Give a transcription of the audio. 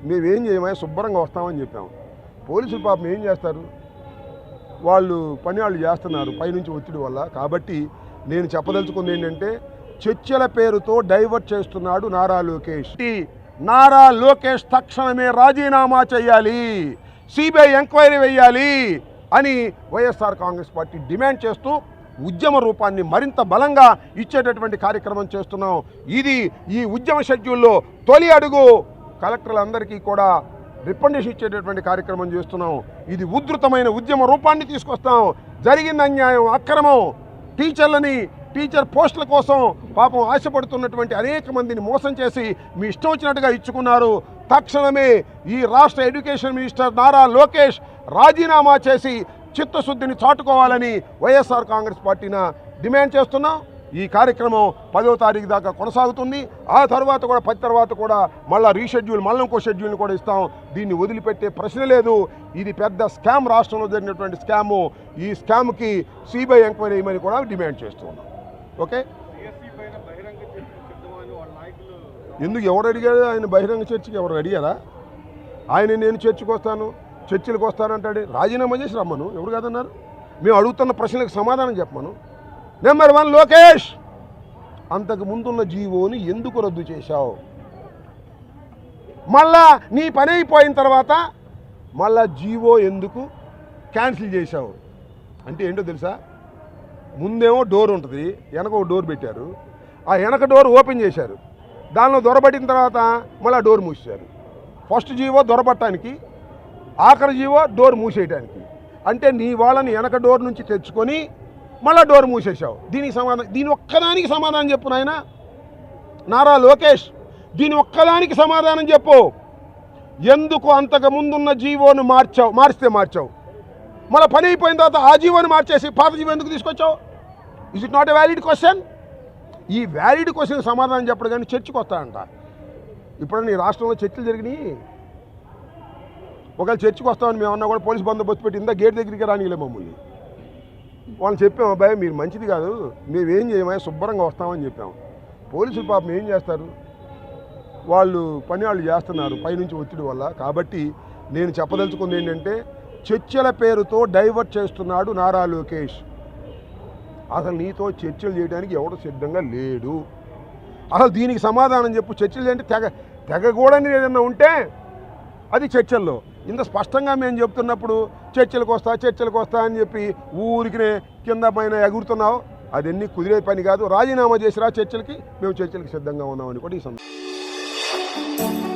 మేమేం చేయమా శుభ్రంగా వస్తామని చెప్పాము. పోలీసులు పాపం ఏం చేస్తారు, వాళ్ళు పని వాళ్ళు చేస్తున్నారు పైనుంచి ఒత్తిడి వల్ల. కాబట్టి నేను చెప్పదలుచుకుంది ఏంటంటే, చర్చల పేరుతో డైవర్ట్ చేస్తున్నాడు నారా లోకేష్. నారా లోకేష్ తక్షణమే రాజీనామా చేయాలి, సిబిఐ ఎంక్వైరీ వేయాలి అని వైఎస్ఆర్ కాంగ్రెస్ పార్టీ డిమాండ్ చేస్తూ ఉద్యమ రూపాన్ని మరింత బలంగా ఇచ్చేటటువంటి కార్యక్రమం చేస్తున్నాం. ఇది ఈ ఉద్యమ షెడ్యూల్లో తొలి అడుగు. కలెక్టర్లందరికీ కూడా రికమెండేషన్ ఇచ్చేటటువంటి కార్యక్రమం చేస్తున్నాం. ఇది ఉధృతమైన ఉద్యమ రూపాన్ని తీసుకొస్తాం. జరిగిన అన్యాయం, అక్రమం, టీచర్ పోస్టుల కోసం పాపం ఆశపడుతున్నటువంటి అనేక మందిని మోసం చేసి మీ ఇష్టం వచ్చినట్టుగా ఇచ్చుకున్నారు. తక్షణమే ఈ రాష్ట్ర ఎడ్యుకేషన్ మినిస్టర్ నారా లోకేష్ రాజీనామా చేసి చిత్తశుద్ధిని చాటుకోవాలని వైఎస్ఆర్ కాంగ్రెస్ పార్టీన డిమాండ్ చేస్తున్నాం. ఈ కార్యక్రమం 10వ తారీఖు దాకా కొనసాగుతుంది. ఆ తర్వాత కూడా 10 తర్వాత కూడా మళ్ళీ రీషెడ్యూల్, మళ్ళీ ఇంకో షెడ్యూల్ని కూడా ఇస్తాం. దీన్ని వదిలిపెట్టే ప్రశ్న లేదు. ఇది పెద్ద స్కామ్, రాష్ట్రంలో జరిగినటువంటి స్కాము. ఈ స్కామ్కి సిబిఐ ఎంక్వైరీ చేయమని కూడా డిమాండ్ చేస్తున్నాం. ఓకే, ఎందుకు ఎవరు అడిగారు? ఆయన బహిరంగ చర్చకి ఎవరు అడిగారా? ఆయన నేను చర్చలకు వస్తానంటాడు. రాజీనామా చేసి రమ్మను, ఎవరు కాదన్నారు? మేము అడుగుతున్న ప్రశ్నలకు సమాధానం చెప్పమను. నెంబర్ 1, లోకేష్, అంతకు ముందున్న జీవోని ఎందుకు రద్దు చేశావు? మళ్ళా నీ పని అయిపోయిన తర్వాత మళ్ళా జీవో ఎందుకు క్యాన్సిల్ చేశావు? అంటే ఏంటో తెలుసా? ముందేమో డోర్ ఉంటుంది, వెనక ఒక డోర్ పెట్టారు. ఆ వెనక డోర్ ఓపెన్ చేశారు. దానిలో దొరబట్టిన తర్వాత మళ్ళీ డోర్ మూసేశారు. ఫస్ట్ జీవో దొరబట్టడానికి, ఆఖరి జీవో డోర్ మూసేయడానికి. అంటే నీ వాళ్ళని వెనక డోర్ నుంచి తెచ్చుకొని మళ్ళీ డోర్ మూసేశావు. దీని ఒక్కదానికి సమాధానం చెప్పు నాయన నారా లోకేష్, దీని ఒక్కదానికి సమాధానం చెప్పు. ఎందుకు అంతకు ముందున్న జీవోను మార్చావు? మళ్ళీ పని అయిపోయిన తర్వాత ఆ జీవోని మార్చేసి పాత జీవో ఎందుకు తీసుకొచ్చావు? Is it not a valid question? ఈ వ్యాలిడ్ క్వశ్చన్ సమాధానం చెప్పడు కానీ చర్చకు వస్తాడంట. ఇప్పుడు నీ రాష్ట్రంలో చర్చలు జరిగినాయి. ఒకవేళ చర్చకు వస్తామని మేము అన్నా కూడా పోలీస్ బందోబస్తు పెట్టి ఇందా గేట్ దగ్గరికి రానిలే మమ్మల్ని. వాళ్ళని చెప్పాము, అబ్బాయి మీరు మంచిది కాదు, మేమేం చేయమా శుభ్రంగా వస్తామని చెప్పాము. పోలీసులు పాపం ఏం చేస్తారు, వాళ్ళు పని వాళ్ళు చేస్తున్నారు పైనుంచి ఒత్తిడి వల్ల. కాబట్టి నేను చెప్పదలుచుకుంది ఏంటంటే, చర్చల పేరుతో డైవర్ట్ చేస్తున్నాడు నారా లోకేష్. అసలు నీతో చర్చలు చేయడానికి ఎవడు సిద్ధంగా లేడు. అసలు దీనికి సమాధానం చెప్పు. చర్చలు అంటే తెగకూడని ఏదన్నా ఉంటే అది చర్చల్లో. ఇంత స్పష్టంగా మేము చెప్తున్నప్పుడు చర్చలకు వస్తా అని చెప్పి ఊరికినే కింద పైన ఎగురుతున్నావు. అదన్నీ కుదిరే పని కాదు. రాజీనామా చేసిరా చర్చలకి, మేము చర్చలకి సిద్ధంగా ఉన్నామని కూడా ఈ సందర్భంగా